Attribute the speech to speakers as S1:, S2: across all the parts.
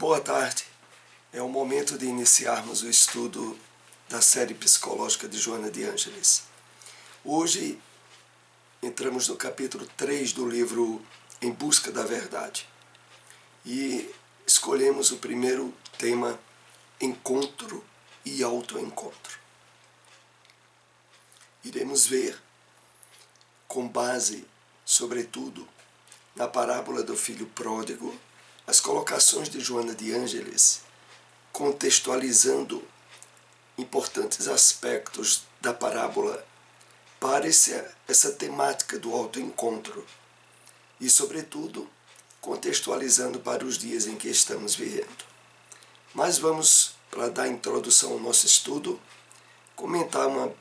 S1: Boa tarde. É o momento de iniciarmos o estudo da série psicológica de Joana de Ângeles. Hoje entramos no capítulo 3 do livro Em Busca da Verdade e escolhemos o primeiro tema, encontro e autoencontro. Iremos ver, com base, sobretudo, na parábola do filho pródigo, as colocações de Joana de Ângeles, contextualizando importantes aspectos da parábola para essa temática do autoencontro e, sobretudo, contextualizando para os dias em que estamos vivendo. Mas vamos, para dar introdução ao nosso estudo, comentar uma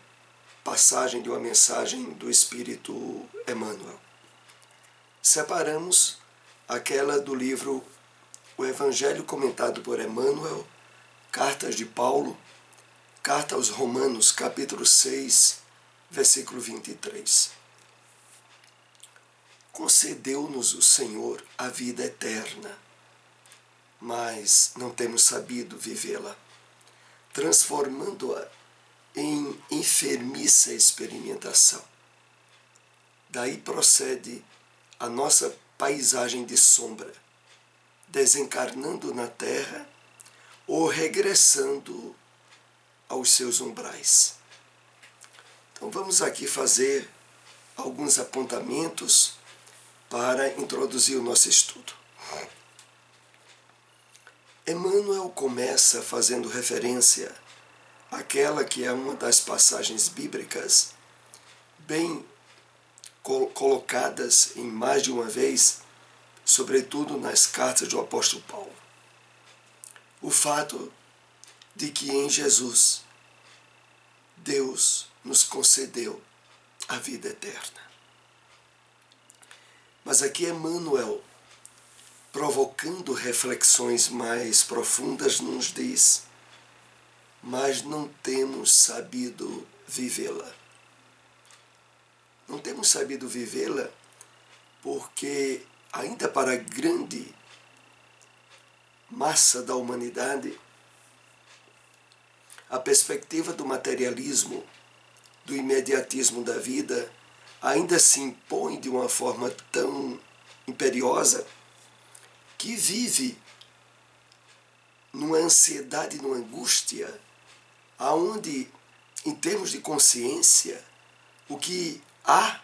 S1: passagem de uma mensagem do Espírito Emmanuel. Separamos aquela do livro O Evangelho comentado por Emmanuel, Cartas de Paulo, Carta aos Romanos, capítulo 6, versículo 23. Concedeu-nos o Senhor a vida eterna, mas não temos sabido vivê-la, transformando-a em enfermiça experimentação. Daí procede a nossa paisagem de sombra, desencarnando na terra ou regressando aos seus umbrais. Então vamos aqui fazer alguns apontamentos para introduzir o nosso estudo. Emmanuel começa fazendo referência àquela que é uma das passagens bíblicas bem colocadas em mais de uma vez, sobretudo nas cartas do apóstolo Paulo. O fato de que em Jesus Deus nos concedeu a vida eterna. Mas aqui Emmanuel, provocando reflexões mais profundas, nos diz: mas não temos sabido vivê-la. Não temos sabido vivê-la porque, ainda para a grande massa da humanidade, a perspectiva do materialismo, do imediatismo da vida, ainda se impõe de uma forma tão imperiosa que vive numa ansiedade, numa angústia, aonde, em termos de consciência, o que há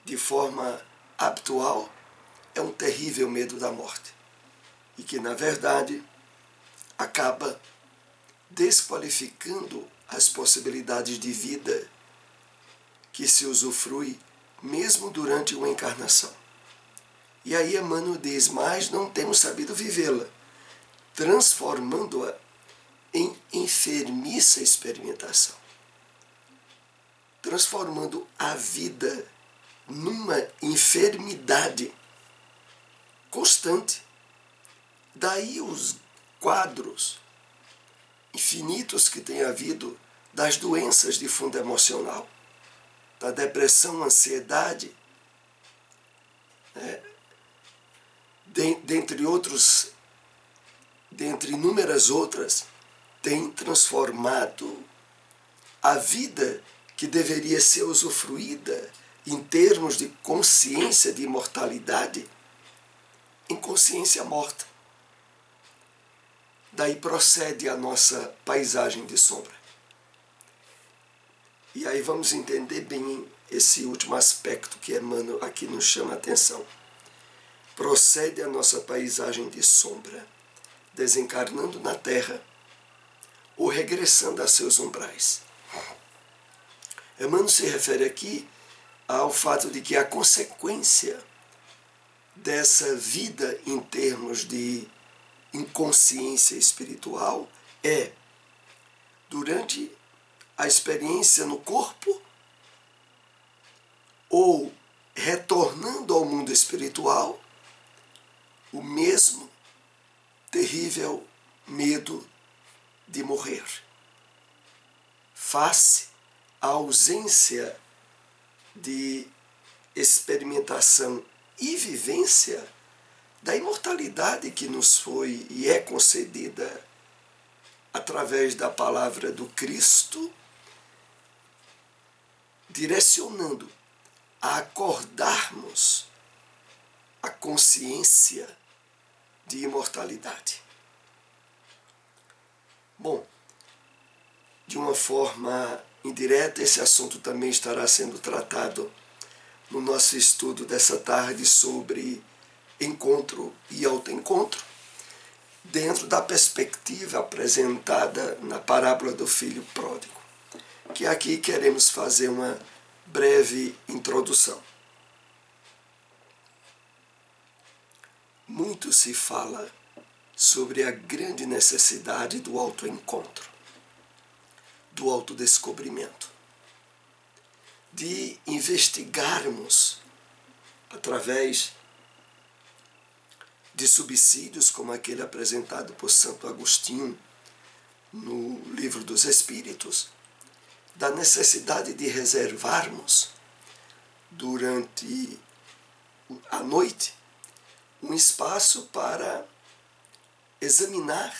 S1: de forma habitual é um terrível medo da morte e que, na verdade, acaba desqualificando as possibilidades de vida que se usufrui mesmo durante uma encarnação. E aí Emmanuel diz: mas não temos sabido vivê-la, transformando-a em enfermiça experimentação, transformando a vida numa enfermidade constante. Daí os quadros infinitos que tem havido das doenças de fundo emocional, da depressão, ansiedade, dentre inúmeras outras, tem transformado a vida que deveria ser usufruída em termos de consciência de imortalidade em consciência morta. Daí procede a nossa paisagem de sombra. E aí vamos entender bem esse último aspecto que Emmanuel aqui nos chama a atenção. Procede a nossa paisagem de sombra, desencarnando na terra ou regressando a seus umbrais. Emmanuel se refere aqui ao fato de que a consequência dessa vida em termos de inconsciência espiritual é, durante a experiência no corpo ou retornando ao mundo espiritual, o mesmo terrível medo de morrer, face à ausência de experimentação e vivência da imortalidade que nos foi e é concedida através da palavra do Cristo, direcionando a acordarmos a consciência de imortalidade. Bom, de uma forma indireta, esse assunto também estará sendo tratado no nosso estudo dessa tarde sobre encontro e autoencontro, dentro da perspectiva apresentada na parábola do filho pródigo, que aqui queremos fazer uma breve introdução. Muito se fala sobre a grande necessidade do autoencontro, do autodescobrimento, de investigarmos através de subsídios como aquele apresentado por Santo Agostinho no Livro dos Espíritos, da necessidade de reservarmos durante a noite um espaço para examinar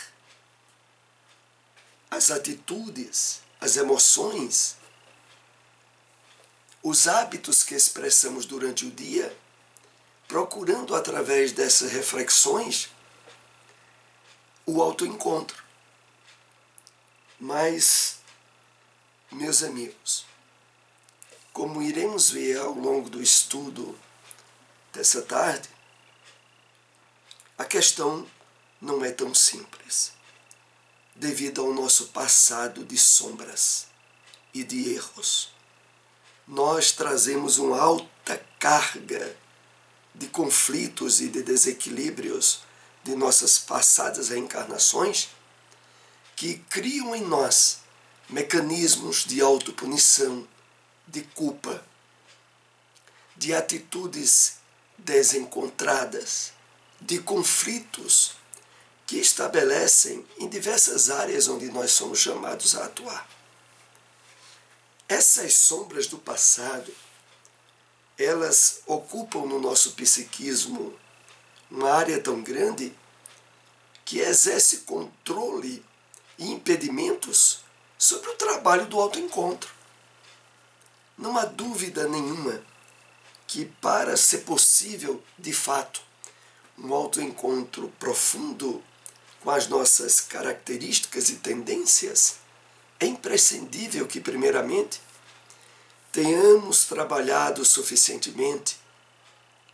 S1: as atitudes, as emoções, os hábitos que expressamos durante o dia, procurando através dessas reflexões o autoencontro. Mas, meus amigos, como iremos ver ao longo do estudo dessa tarde, a questão não é tão simples, devido ao nosso passado de sombras e de erros. Nós trazemos uma alta carga de conflitos e de desequilíbrios de nossas passadas reencarnações que criam em nós mecanismos de autopunição, de culpa, de atitudes desencontradas, de conflitos que estabelecem em diversas áreas onde nós somos chamados a atuar. Essas sombras do passado, elas ocupam no nosso psiquismo uma área tão grande que exerce controle e impedimentos sobre o trabalho do autoencontro. Não há dúvida nenhuma que para ser possível, de fato, um autoencontro profundo com as nossas características e tendências, é imprescindível que, primeiramente, tenhamos trabalhado suficientemente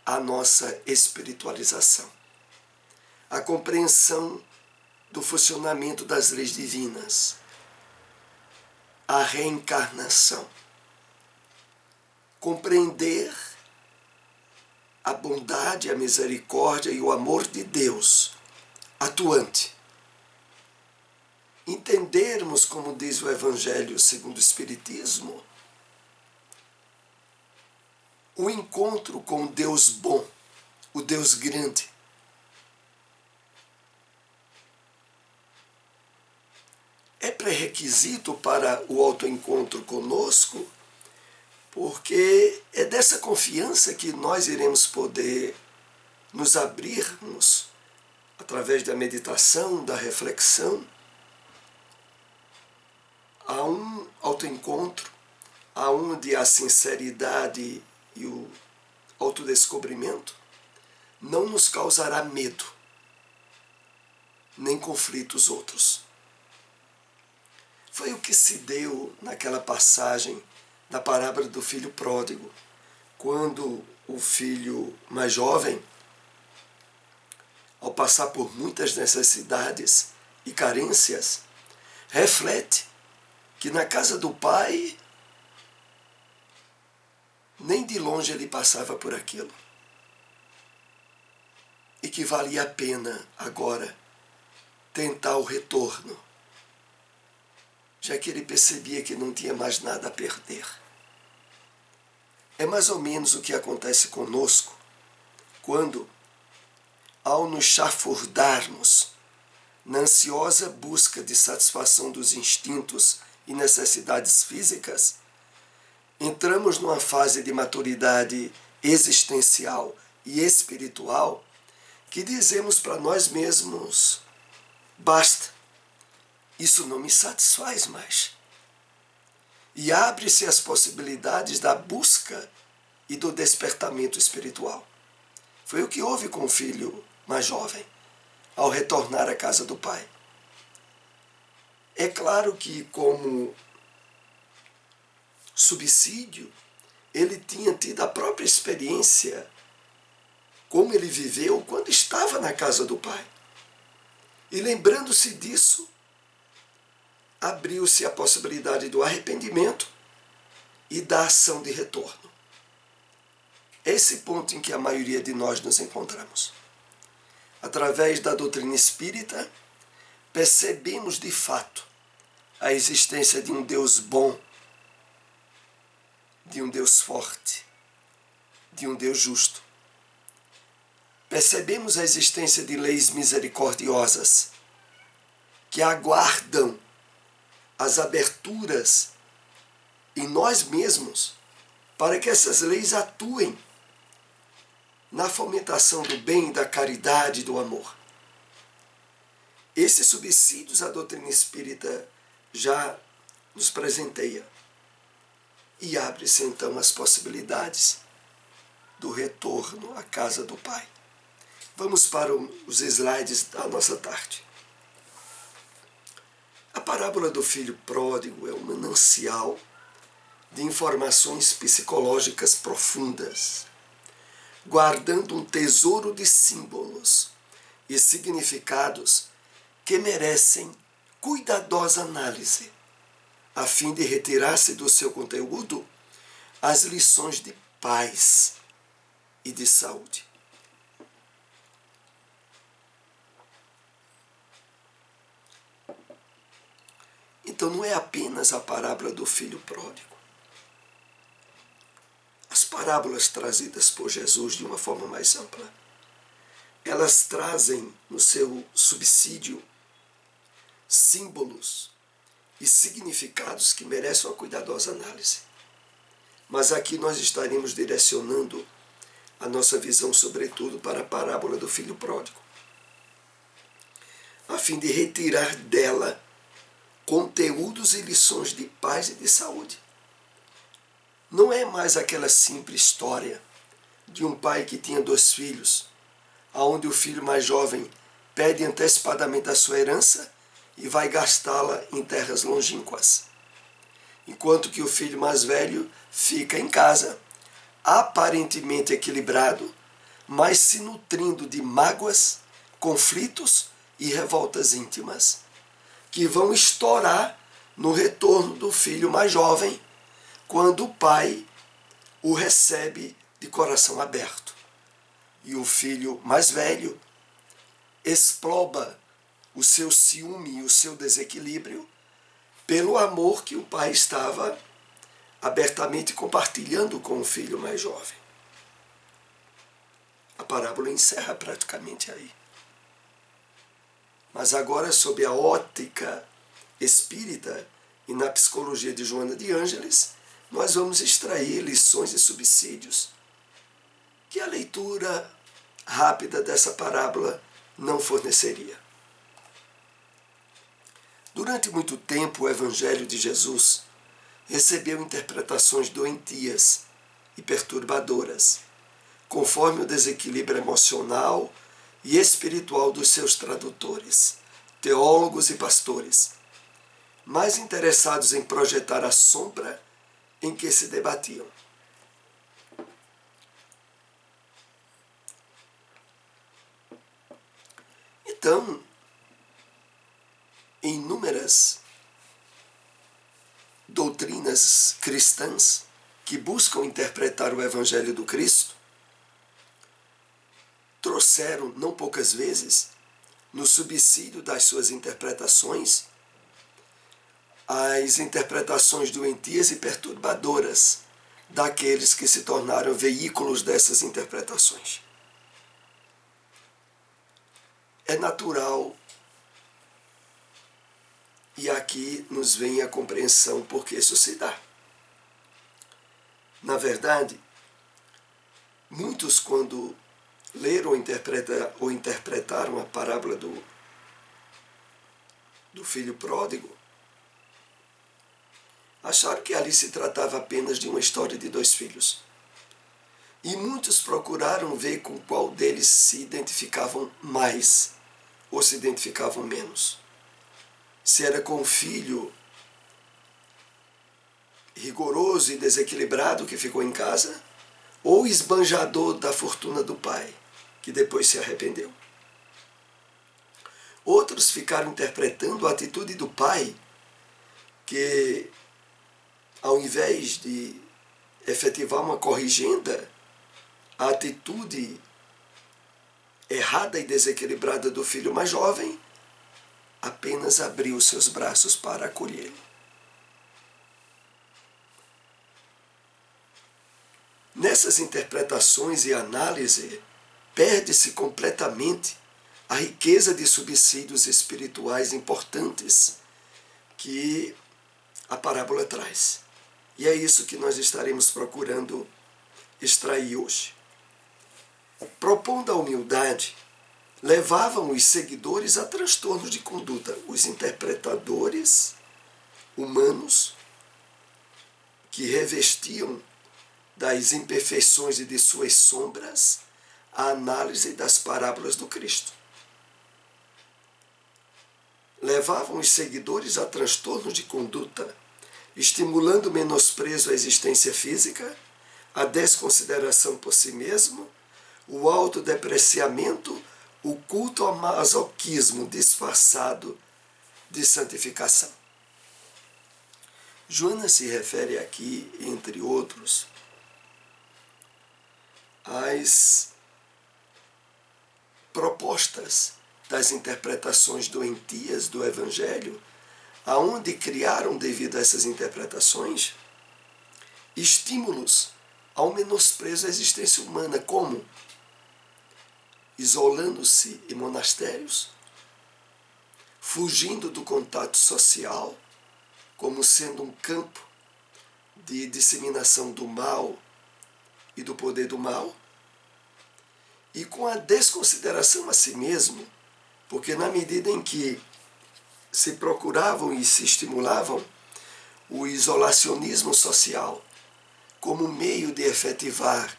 S1: a nossa espiritualização, a compreensão do funcionamento das leis divinas, a reencarnação, compreender a bondade, a misericórdia e o amor de Deus atuante. Entendermos, como diz o Evangelho segundo o Espiritismo, o encontro com o Deus bom, o Deus grande. É pré-requisito para o autoencontro conosco, porque é dessa confiança que nós iremos poder nos abrirmos através da meditação, da reflexão, a um autoencontro, aonde a sinceridade e o autodescobrimento não nos causará medo, nem conflitos outros. Foi o que se deu naquela passagem da parábola do filho pródigo, quando o filho mais jovem, ao passar por muitas necessidades e carências, reflete que na casa do pai nem de longe ele passava por aquilo, e que valia a pena agora tentar o retorno, já que ele percebia que não tinha mais nada a perder. É mais ou menos o que acontece conosco quando, ao nos chafurdarmos na ansiosa busca de satisfação dos instintos e necessidades físicas, entramos numa fase de maturidade existencial e espiritual que dizemos para nós mesmos: basta, isso não me satisfaz mais. E abre-se as possibilidades da busca e do despertamento espiritual. Foi o que houve com o filho mais jovem, ao retornar à casa do pai. É claro que, como subsídio, ele tinha tido a própria experiência, como ele viveu quando estava na casa do pai. E lembrando-se disso, abriu-se a possibilidade do arrependimento e da ação de retorno. Esse ponto em que a maioria de nós nos encontramos. Através da doutrina espírita, percebemos de fato a existência de um Deus bom, de um Deus forte, de um Deus justo. Percebemos a existência de leis misericordiosas que aguardam as aberturas em nós mesmos para que essas leis atuem na fomentação do bem, da caridade e do amor. Esses subsídios a doutrina espírita já nos presenteia. E abre-se então as possibilidades do retorno à casa do Pai. Vamos para os slides da nossa tarde. A parábola do filho pródigo é um manancial de informações psicológicas profundas, guardando um tesouro de símbolos e significados que merecem cuidadosa análise, a fim de retirar-se do seu conteúdo as lições de paz e de saúde. Então não é apenas a parábola do filho pródigo. As parábolas trazidas por Jesus de uma forma mais ampla, elas trazem no seu subsídio símbolos e significados que merecem uma cuidadosa análise. Mas aqui nós estaremos direcionando a nossa visão, sobretudo, para a parábola do filho pródigo, a fim de retirar dela conteúdos e lições de paz e de saúde. Não é mais aquela simples história de um pai que tinha 2 filhos, onde o filho mais jovem pede antecipadamente a sua herança e vai gastá-la em terras longínquas, enquanto que o filho mais velho fica em casa, aparentemente equilibrado, mas se nutrindo de mágoas, conflitos e revoltas íntimas, que vão estourar no retorno do filho mais jovem, quando o pai o recebe de coração aberto. E o filho mais velho exploba o seu ciúme e o seu desequilíbrio pelo amor que o pai estava abertamente compartilhando com o filho mais jovem. A parábola encerra praticamente aí. Mas agora, sob a ótica espírita e na psicologia de Joana de Ângeles, nós vamos extrair lições e subsídios que a leitura rápida dessa parábola não forneceria. Durante muito tempo, o Evangelho de Jesus recebeu interpretações doentias e perturbadoras, conforme o desequilíbrio emocional e espiritual dos seus tradutores, teólogos e pastores, mais interessados em projetar a sombra em que se debatiam. Então, em inúmeras doutrinas cristãs que buscam interpretar o Evangelho do Cristo, trouxeram, não poucas vezes, no subsídio das suas interpretações, as interpretações doentias e perturbadoras daqueles que se tornaram veículos dessas interpretações. É natural, e aqui nos vem a compreensão por que isso se dá. Na verdade, muitos, quando leram ou interpretaram a parábola do filho pródigo, acharam que ali se tratava apenas de uma história de dois filhos. E muitos procuraram ver com qual deles se identificavam mais ou se identificavam menos. Se era com o filho rigoroso e desequilibrado que ficou em casa, ou esbanjador da fortuna do pai, que depois se arrependeu. Outros ficaram interpretando a atitude do pai, que ao invés de efetivar uma corrigenda, a atitude errada e desequilibrada do filho mais jovem apenas abriu seus braços para acolhê-lo. Nessas interpretações e análise, perde-se completamente a riqueza de subsídios espirituais importantes que a parábola traz. E é isso que nós estaremos procurando extrair hoje. Propondo a humildade, levavam os seguidores a transtornos de conduta, os interpretadores humanos que revestiam das imperfeições e de suas sombras a análise das parábolas do Cristo. Levavam os seguidores a transtornos de conduta, estimulando o menosprezo à existência física, a desconsideração por si mesmo, o autodepreciamento, o culto ao masoquismo disfarçado de santificação. Joana se refere aqui, entre outros, às propostas das interpretações doentias do Evangelho, aonde criaram, devido a essas interpretações, estímulos ao menosprezo à existência humana, como isolando-se em monastérios, fugindo do contato social, como sendo um campo de disseminação do mal e do poder do mal, e com a desconsideração a si mesmo, porque na medida em que se procuravam e se estimulavam o isolacionismo social como meio de efetivar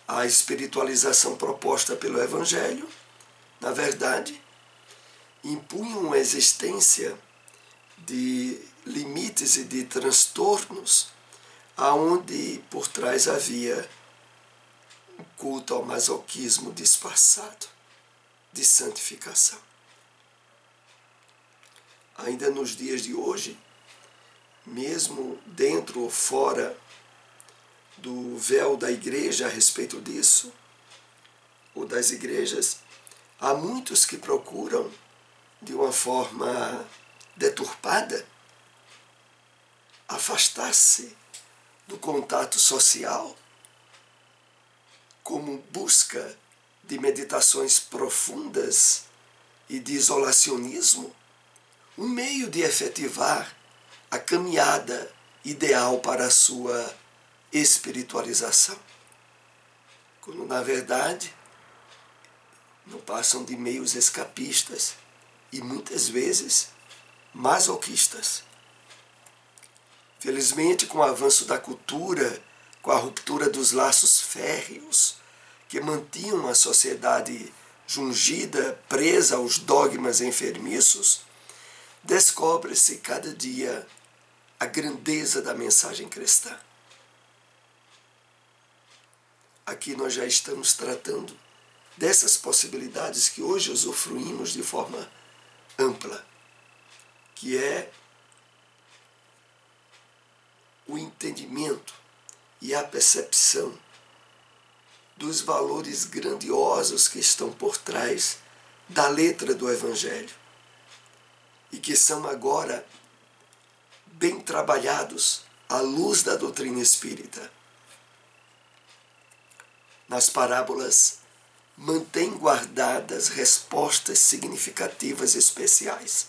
S1: a espiritualização proposta pelo Evangelho, na verdade, impunham uma existência de limites e de transtornos, aonde por trás havia um culto ao masoquismo disfarçado de santificação. Ainda nos dias de hoje, mesmo dentro ou fora do véu da igreja a respeito disso, ou das igrejas, há muitos que procuram, de uma forma deturpada, afastar-se do contato social, como busca de meditações profundas e de isolacionismo, um meio de efetivar a caminhada ideal para a sua espiritualização. Quando, na verdade, não passam de meios escapistas e, muitas vezes, masoquistas. Felizmente, com o avanço da cultura, com a ruptura dos laços férreos que mantinham a sociedade jungida, presa aos dogmas enfermiços, descobre-se cada dia a grandeza da mensagem cristã. Aqui nós já estamos tratando dessas possibilidades que hoje usufruímos de forma ampla, que é o entendimento e a percepção dos valores grandiosos que estão por trás da letra do Evangelho e que são agora bem trabalhados à luz da doutrina espírita. Nas parábolas, mantém guardadas respostas significativas especiais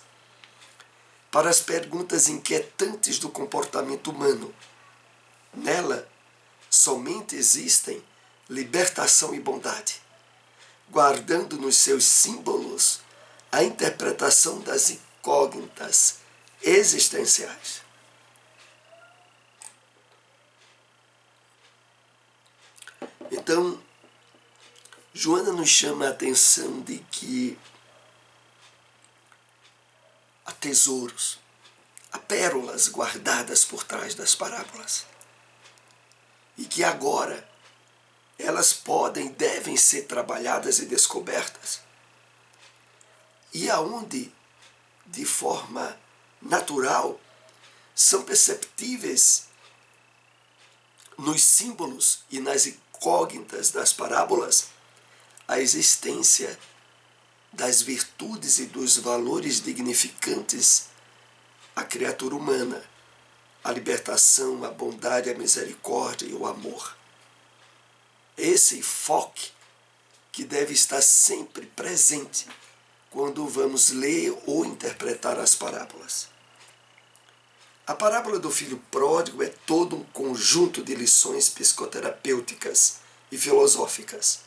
S1: para as perguntas inquietantes do comportamento humano. Nela, somente existem libertação e bondade. guardando nos seus símbolos a interpretação das incógnitas existenciais. Então, Joana nos chama a atenção de que há tesouros, há pérolas guardadas por trás das parábolas. E que agora elas podem e devem ser trabalhadas e descobertas. E aonde, de forma natural, são perceptíveis nos símbolos e nas incógnitas das parábolas a existência das virtudes e dos valores dignificantes à criatura humana, a libertação, a bondade, a misericórdia e o amor. Esse enfoque que deve estar sempre presente quando vamos ler ou interpretar as parábolas. A parábola do filho pródigo é todo um conjunto de lições psicoterapêuticas e filosóficas,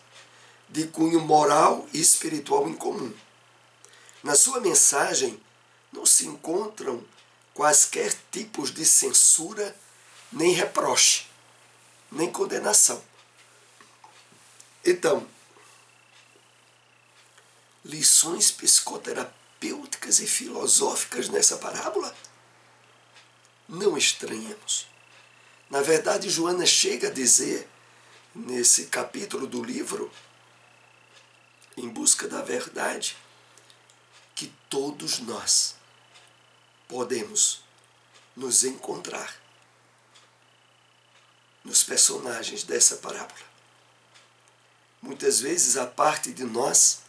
S1: de cunho moral e espiritual em comum. Na sua mensagem não se encontram quaisquer tipos de censura, nem reproche, nem condenação. Então, lições psicoterapêuticas e filosóficas nessa parábola? Não estranhamos. Na verdade, Joana chega a dizer, nesse capítulo do livro, Em Busca da Verdade, que todos nós podemos nos encontrar nos personagens dessa parábola. Muitas vezes a parte de nós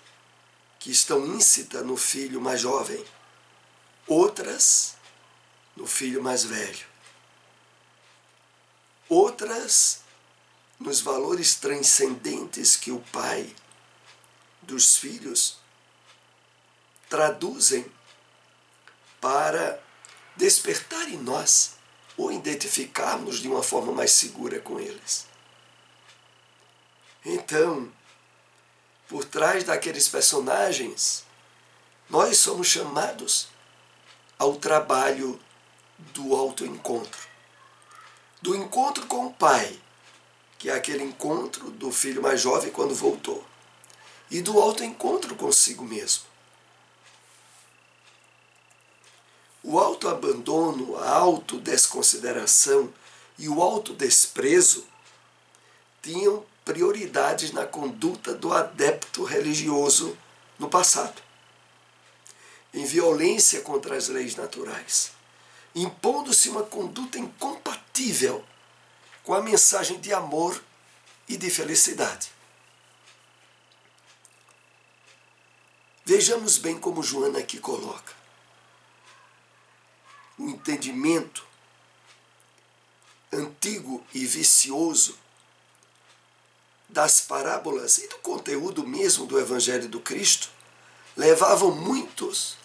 S1: que estão íncita no filho mais jovem, outras no filho mais velho, outras nos valores transcendentes que o pai dos filhos traduzem para despertar em nós ou identificarmos de uma forma mais segura com eles. Então, por trás daqueles personagens, nós somos chamados ao trabalho do autoencontro. Do encontro com o pai, que é aquele encontro do filho mais jovem quando voltou. E do autoencontro consigo mesmo. O autoabandono, a autodesconsideração e o autodesprezo tinham prioridades na conduta do adepto religioso no passado, em violência contra as leis naturais, impondo-se uma conduta incompatível com a mensagem de amor e de felicidade. Vejamos bem como Joana aqui coloca. O entendimento antigo e vicioso das parábolas e do conteúdo mesmo do Evangelho do Cristo levavam muitos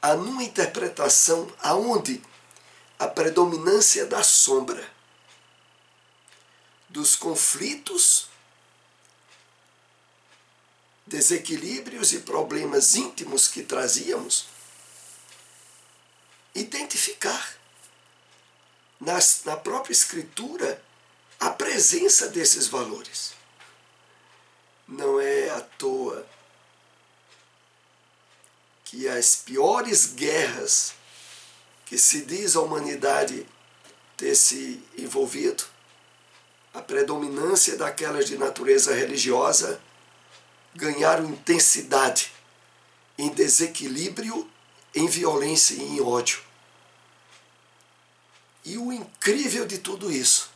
S1: a uma interpretação aonde a predominância da sombra, dos conflitos, desequilíbrios e problemas íntimos que trazíamos, identificar na própria Escritura a presença desses valores. Não é à toa que as piores guerras que se diz a humanidade ter se envolvido, a predominância daquelas de natureza religiosa, ganharam intensidade em desequilíbrio, em violência e em ódio. E o incrível de tudo isso,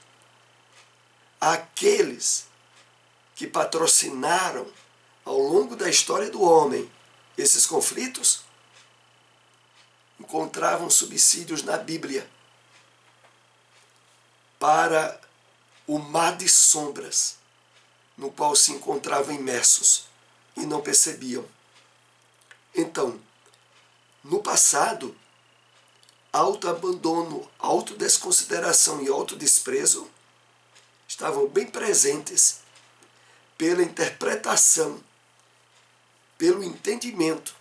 S1: aqueles que patrocinaram ao longo da história do homem esses conflitos, encontravam subsídios na Bíblia para o mar de sombras no qual se encontravam imersos e não percebiam. Então, no passado, autoabandono, autodesconsideração e autodesprezo estavam bem presentes pela interpretação, pelo entendimento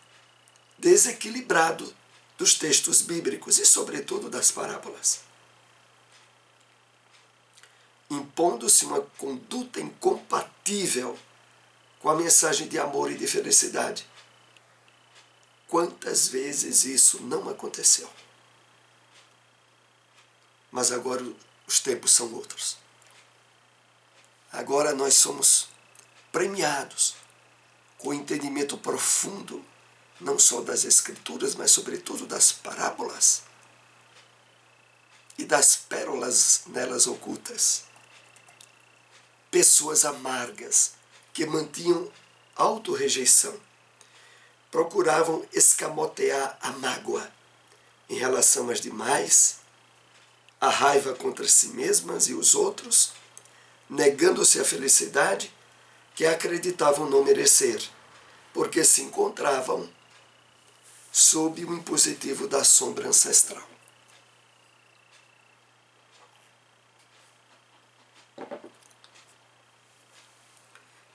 S1: desequilibrado dos textos bíblicos e, sobretudo, das parábolas, impondo-se uma conduta incompatível com a mensagem de amor e de felicidade. Quantas vezes isso não aconteceu? Mas agora os tempos são outros. Agora nós somos premiados com o entendimento profundo, não só das Escrituras, mas sobretudo das parábolas e das pérolas nelas ocultas. Pessoas amargas que mantinham autorrejeição, procuravam escamotear a mágoa em relação às demais, a raiva contra si mesmas e os outros, negando-se a felicidade que acreditavam não merecer, porque se encontravam sob o impositivo da sombra ancestral.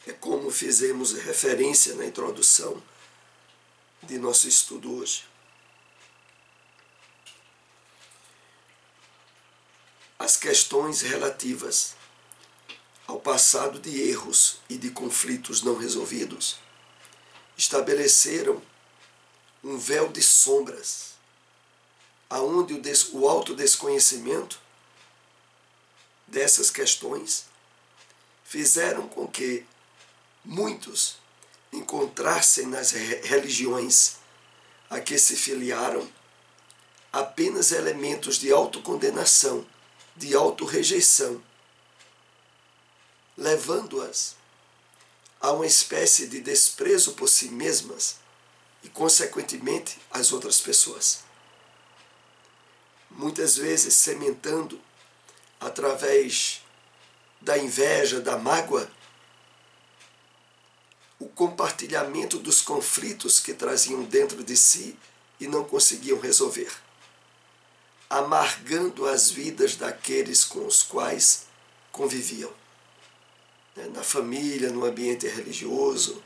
S1: É como fizemos referência na introdução de nosso estudo hoje. As questões relativas ao passado de erros e de conflitos não resolvidos estabeleceram um véu de sombras, aonde o alto desconhecimento dessas questões fizeram com que muitos encontrassem nas religiões a que se filiaram apenas elementos de autocondenação, de autorrejeição, levando-as a uma espécie de desprezo por si mesmas e, consequentemente, as outras pessoas. Muitas vezes sementando, através da inveja, da mágoa, o compartilhamento dos conflitos que traziam dentro de si e não conseguiam resolver, amargando as vidas daqueles com os quais conviviam, na família, no ambiente religioso,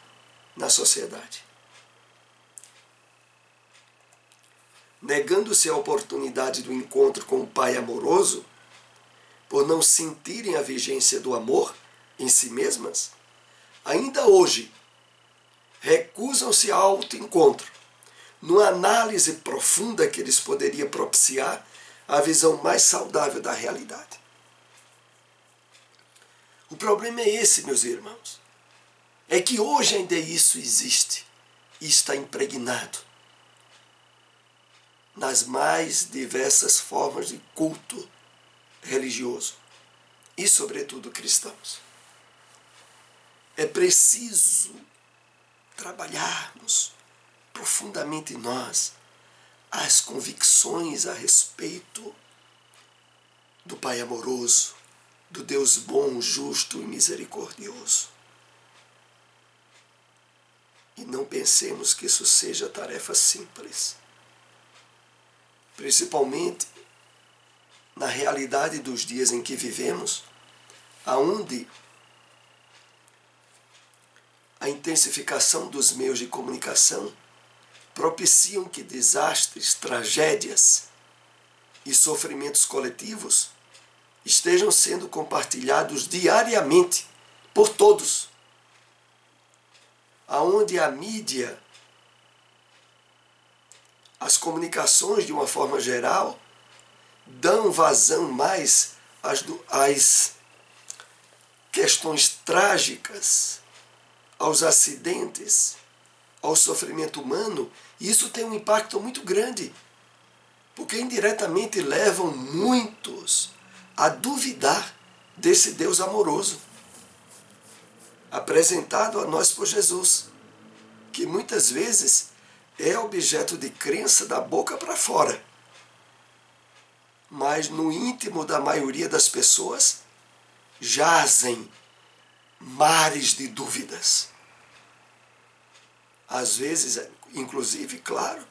S1: na sociedade. Negando-se a oportunidade do encontro com o Pai amoroso, por não sentirem a vigência do amor em si mesmas, ainda hoje recusam-se ao autoencontro, numa análise profunda que eles poderiam propiciar a visão mais saudável da realidade. O problema é esse, meus irmãos. É que hoje ainda isso existe e está impregnado nas mais diversas formas de culto religioso e, sobretudo, cristãos. É preciso trabalharmos profundamente em nós as convicções a respeito do Pai amoroso, do Deus bom, justo e misericordioso. E não pensemos que isso seja tarefa simples. Principalmente na realidade dos dias em que vivemos, aonde a intensificação dos meios de comunicação propiciam que desastres, tragédias e sofrimentos coletivos estejam sendo compartilhados diariamente por todos. Aonde a mídia, as comunicações de uma forma geral, dão vazão mais às questões trágicas, aos acidentes, ao sofrimento humano, e isso tem um impacto muito grande, porque indiretamente levam muitos a duvidar desse Deus amoroso, apresentado a nós por Jesus, que muitas vezes é objeto de crença da boca para fora, mas no íntimo da maioria das pessoas jazem mares de dúvidas. Às vezes, inclusive, claro,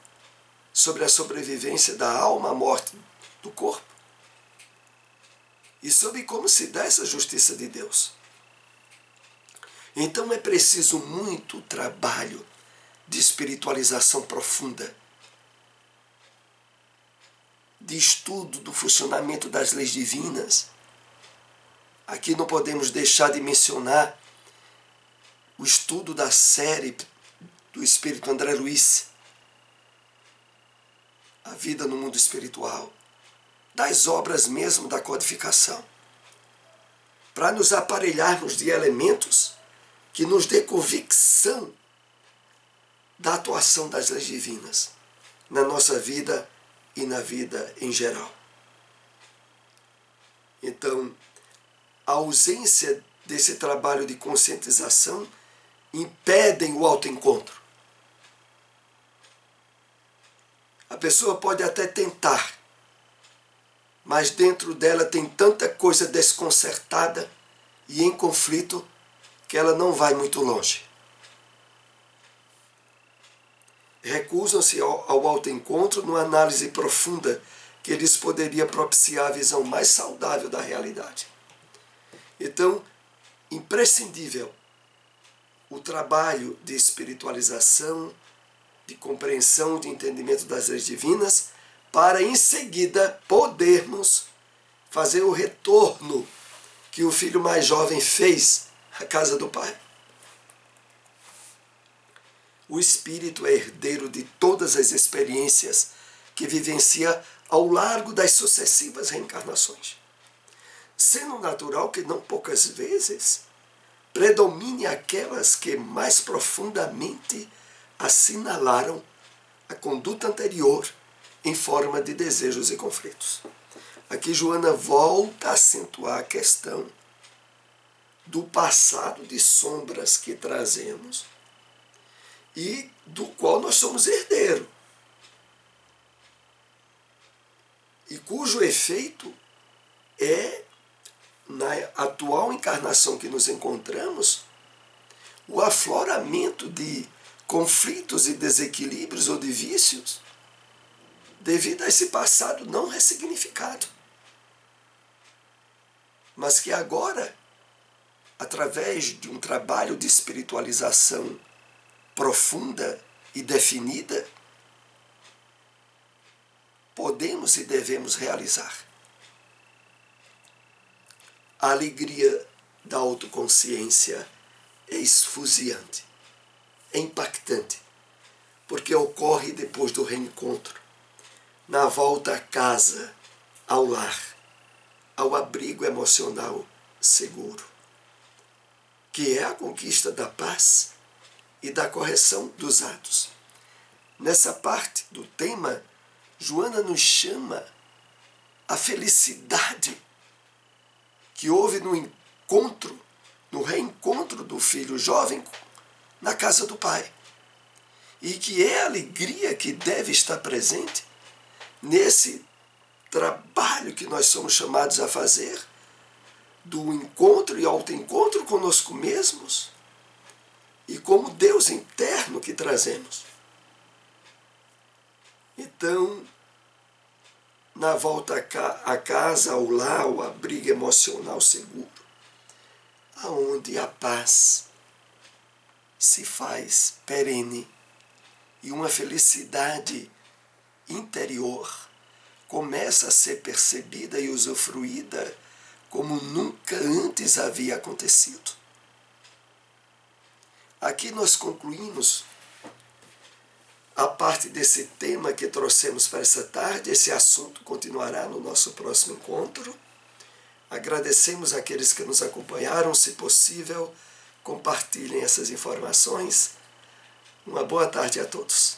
S1: sobre a sobrevivência da alma à morte do corpo e sobre como se dá essa justiça de Deus. Então é preciso muito trabalho de espiritualização profunda, de estudo do funcionamento das leis divinas. Aqui não podemos deixar de mencionar o estudo da série do Espírito André Luiz, A Vida no Mundo Espiritual, das obras mesmo da codificação, para nos aparelharmos de elementos que nos dê convicção da atuação das leis divinas na nossa vida e na vida em geral. Então, a ausência desse trabalho de conscientização impedem o autoencontro. A pessoa pode até tentar, mas dentro dela tem tanta coisa desconcertada e em conflito que ela não vai muito longe. Recusam-se ao autoencontro numa análise profunda que lhes poderia propiciar a visão mais saudável da realidade. Então, imprescindível o trabalho de espiritualização, de compreensão, de entendimento das leis divinas, para em seguida podermos fazer o retorno que o filho mais jovem fez à casa do pai. O espírito é herdeiro de todas as experiências que vivencia ao largo das sucessivas reencarnações, sendo natural que não poucas vezes predomine aquelas que mais profundamente assinalaram a conduta anterior em forma de desejos e conflitos. Aqui Joana volta a acentuar a questão do passado de sombras que trazemos e do qual nós somos herdeiros, e cujo efeito é, na atual encarnação que nos encontramos, o afloramento de conflitos e desequilíbrios ou de vícios devido a esse passado não ressignificado, mas que agora, através de um trabalho de espiritualização profunda e definida, podemos e devemos realizar. A alegria da autoconsciência é esfuziante, é impactante, porque ocorre depois do reencontro, na volta à casa, ao lar, ao abrigo emocional seguro, que é a conquista da paz e da correção dos atos. Nessa parte do tema, Joana nos chama a felicidade que houve no reencontro do filho jovem na casa do pai, e que é a alegria que deve estar presente nesse trabalho que nós somos chamados a fazer, do encontro e autoencontro conosco mesmos e como Deus interno que trazemos. Então, na volta à casa, ao lar, ao abrigo emocional seguro, aonde a paz se faz perene e uma felicidade interior começa a ser percebida e usufruída como nunca antes havia acontecido. Aqui nós concluímos a parte desse tema que trouxemos para essa tarde. Esse assunto continuará no nosso próximo encontro. Agradecemos àqueles que nos acompanharam. Se possível, compartilhem essas informações. Uma boa tarde a todos.